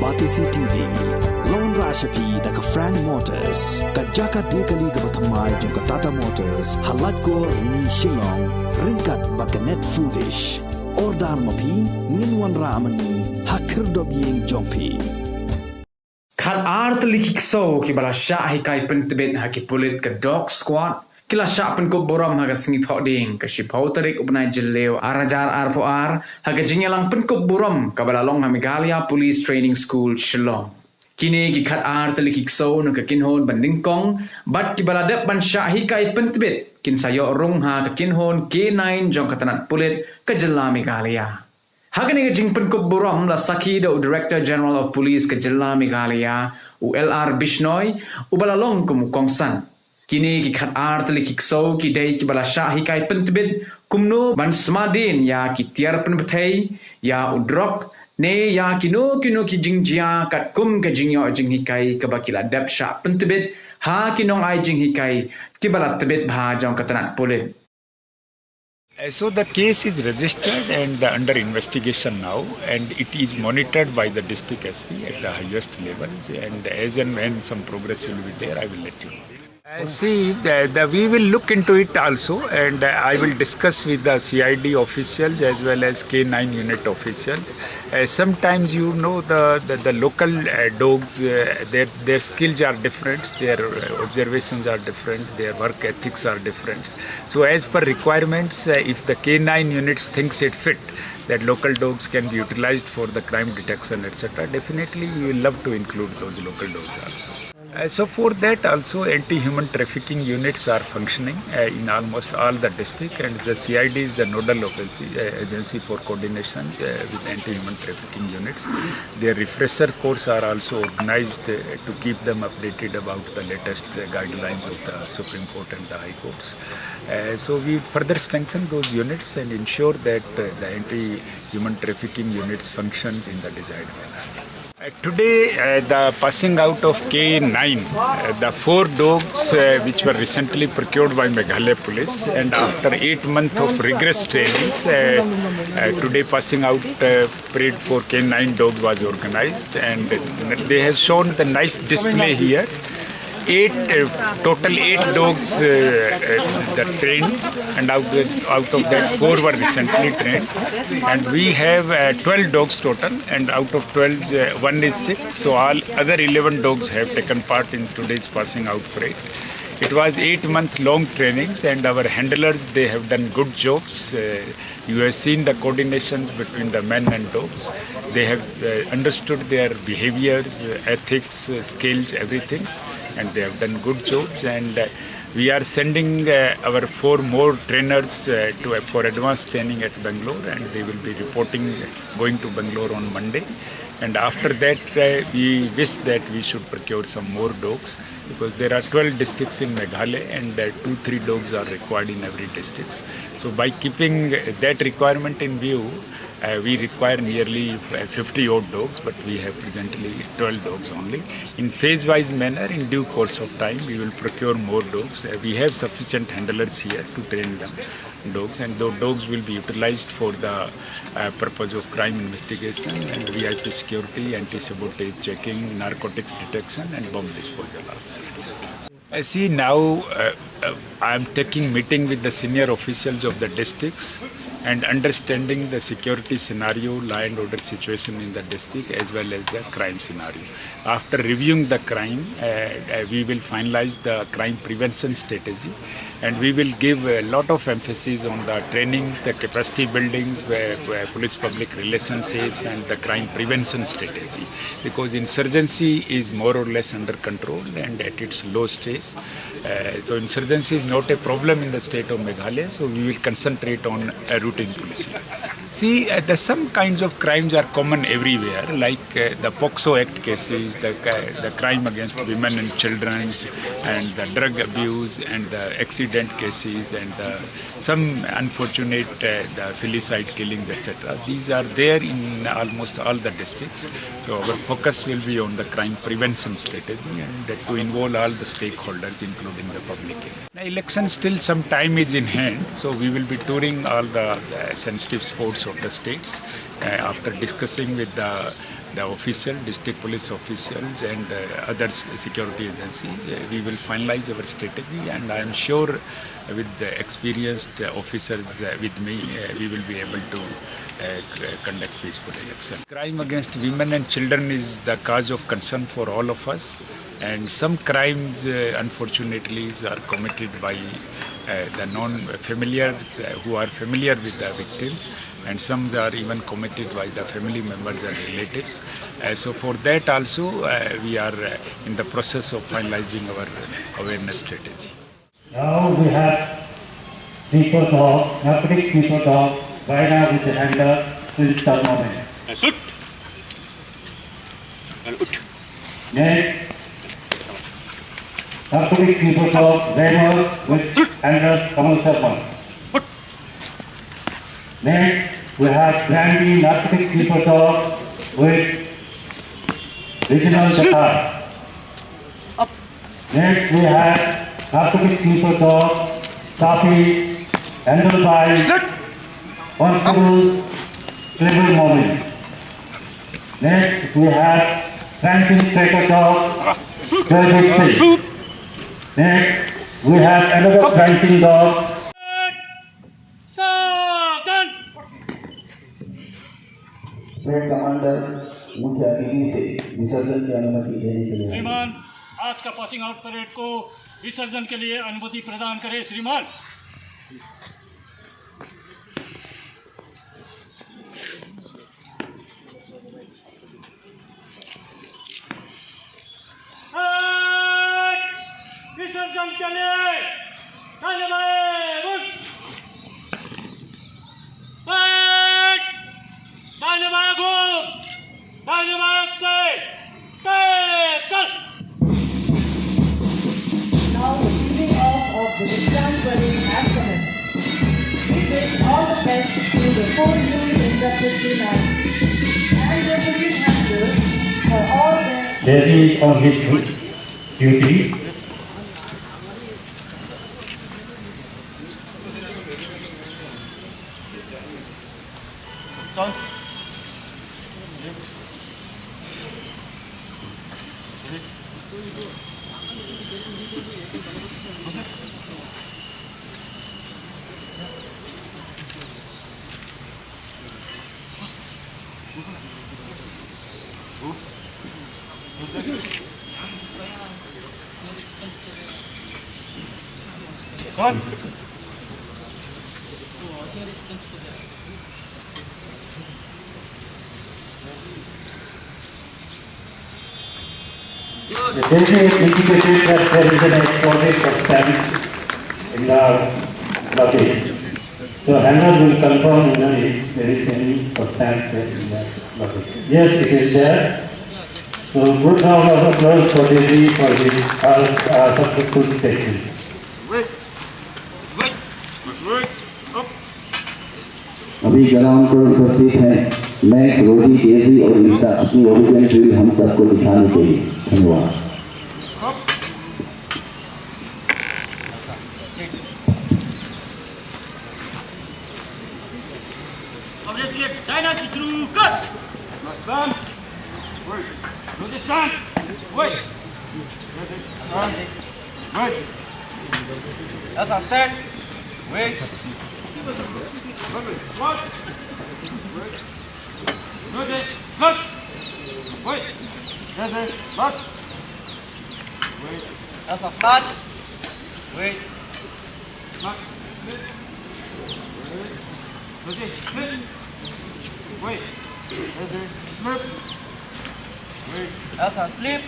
Batisi TV Lone Rashapi Daka Frank Motors Kajaka Dekali Gabatamai Junka Tata Motors Halatko Ni Shillong Rinkat Bakanet Foodish Ordar Mapi Ninwan Ramani Hakir Dobying Jompi Khat art liki Ksew ki bala Shah Hikai Pyntbit ha ki pulit ka dog squad kila Shah pen ko boram ha ka singi thok ding ka shipau tarik Bnai jelleu arajar arpo ar ha ka jinyalang pen ko boram ka bala long ha Meghalaya Police Training School Shillong kini ki khat art liki Ksew no ka kinhon banding kong bat ki bala dep ban Shah Hikai Pyntbit kin sayo rung ha ka kinhon K9 jong katanat pulit ka jella Meghalaya Hagani ka jingpen ko buram la saki da Director General of Police ka jella Meghalaya u LR Bishnoi u balalong ko mukongsan. Kini ki khat art li ki Ksew ki day ki bala Shah Hikai Pyntbit kumno ban smadin ya ki tiar pen bethay ya u drop ne ya kino ki jingjia kat kum ka jingyo jing Hikai ka bakila dep Shah Pyntbit ha kinong ai jing Hikai ki bala tbit bha jong katanat pulit. So the case is registered and under investigation now, and it is monitored by the district SP at the highest level, and as and when some progress will be there, I will let you know. We will look into it also, and I will discuss with the CID officials as well as K9 unit officials. Sometimes the local dogs, their skills are different, their observations are different, their work ethics are different. So as per requirements, if the K9 units thinks it fit, that local dogs can be utilized for the crime detection, etc. Definitely, we will love to include those local dogs also. So for that also anti-human trafficking units are functioning in almost all the district, and the CID is the nodal agency for coordination with anti-human trafficking units. Their refresher course are also organized to keep them updated about the latest guidelines of the Supreme Court and the High Courts. So we further strengthen those units and ensure that the anti-human trafficking units functions in the desired manner. Today, the passing out of K9, the 4 dogs which were recently procured by Meghalaya Police, and after 8 months of rigorous trainings, today passing out parade for K9 dog was organized, and they have shown the nice display here. Total 8 dogs that trained, and out of that 4 were recently trained, and we have 12 dogs total, and out of 12 1 is sick, so all other 11 dogs have taken part in today's passing out parade. It was 8-month long trainings, and our handlers, they have done good jobs. You have seen the coordination between the men and dogs. They have understood their behaviors, ethics, skills, everything, and they have done good jobs. And we are sending our 4 more trainers for advanced training at Bangalore, and they will be going to Bangalore on Monday. And after that, we wish that we should procure some more dogs, because there are 12 districts in Meghalaya, and 2-3 dogs are required in every district. So by keeping that requirement in view, we require nearly 50 odd dogs, but we have presently 12 dogs only. In phase-wise manner, in due course of time, we will procure more dogs. We have sufficient handlers here to train them dogs, and those dogs will be utilized for the purpose of crime investigation and VIP security, anti-sabotage checking, narcotics detection, and bomb disposal also. I see now I am taking meeting with the senior officials of the districts and understanding the security scenario, law and order situation in the district, as well as the crime scenario. After reviewing the crime, we will finalize the crime prevention strategy, and we will give a lot of emphasis on the training, the capacity buildings, where police public relationships, and the crime prevention strategy, because insurgency is more or less under control and at its low stage. So insurgency is not a problem in the state of Meghalaya, so we will concentrate on routine policing. See, some kinds of crimes are common everywhere, like the POXO Act cases, the crime against women and children, and the drug abuse, and the accident cases, and some unfortunate the filicide killings, etc. These are there in almost all the districts. So our focus will be on the crime prevention strategy, and to involve all the stakeholders, including the public. Now, election still some time is in hand, so we will be touring all the sensitive sports shorter states. After discussing with the official, district police officials and other security agencies, we will finalize our strategy, and I am sure with the experienced officers with me, we will be able to conduct peaceful election. Crime against women and children is the cause of concern for all of us, and some crimes unfortunately are committed by the non-familiars who are familiar with the victims, and some are even committed by the family members and relatives. So for that also we are in the process of finalizing our awareness strategy. Now we have people dog, narcotic people dog, right now with the handler, please start moving. Shoot! And ut! Next, narcotic people dog, Raymond with handler, Kamal Sharma. Next, we have Brandy, narcotic people dog with regional Dakar. Next, we have narcotic people dog, Safi, handled by Constable Clever Moment. Next, we have Franklin Tracker dog, David Singh. Next, we have another Franklin dog. State Commander मुख्य अतिथि से विसर्जन की अनुमति देने के लिए श्रीमान आज का पासिंग आउट परेड को विसर्जन के लिए अनुमति प्रदान करें श्रीमान। विसर्जन के लिए धन्यवाद। धन्यवाद से चल। Now the evening of the discharge parade has commenced. We wish all the best to the 4 newly inducted Bnai and their police handlers for all their... Jesse is on his duty. Come on. The Jesse indicated that there is an explosive substance in the luggage. So handler will confirm whether if there is any substance in the luggage. Yes, it is there. So good round of applause for Jesse for his successful statement. अभी ground पर उपस्थित हैं max, रोजी, Daisy और ईसा अपनी original drill हम सबको दिखाने के लिए। धन्यवाद। That's our stand. Wait. What? Look. Wait. Look. Wait. That's a start. Wait. Look. Wait. Wait. That's a slip.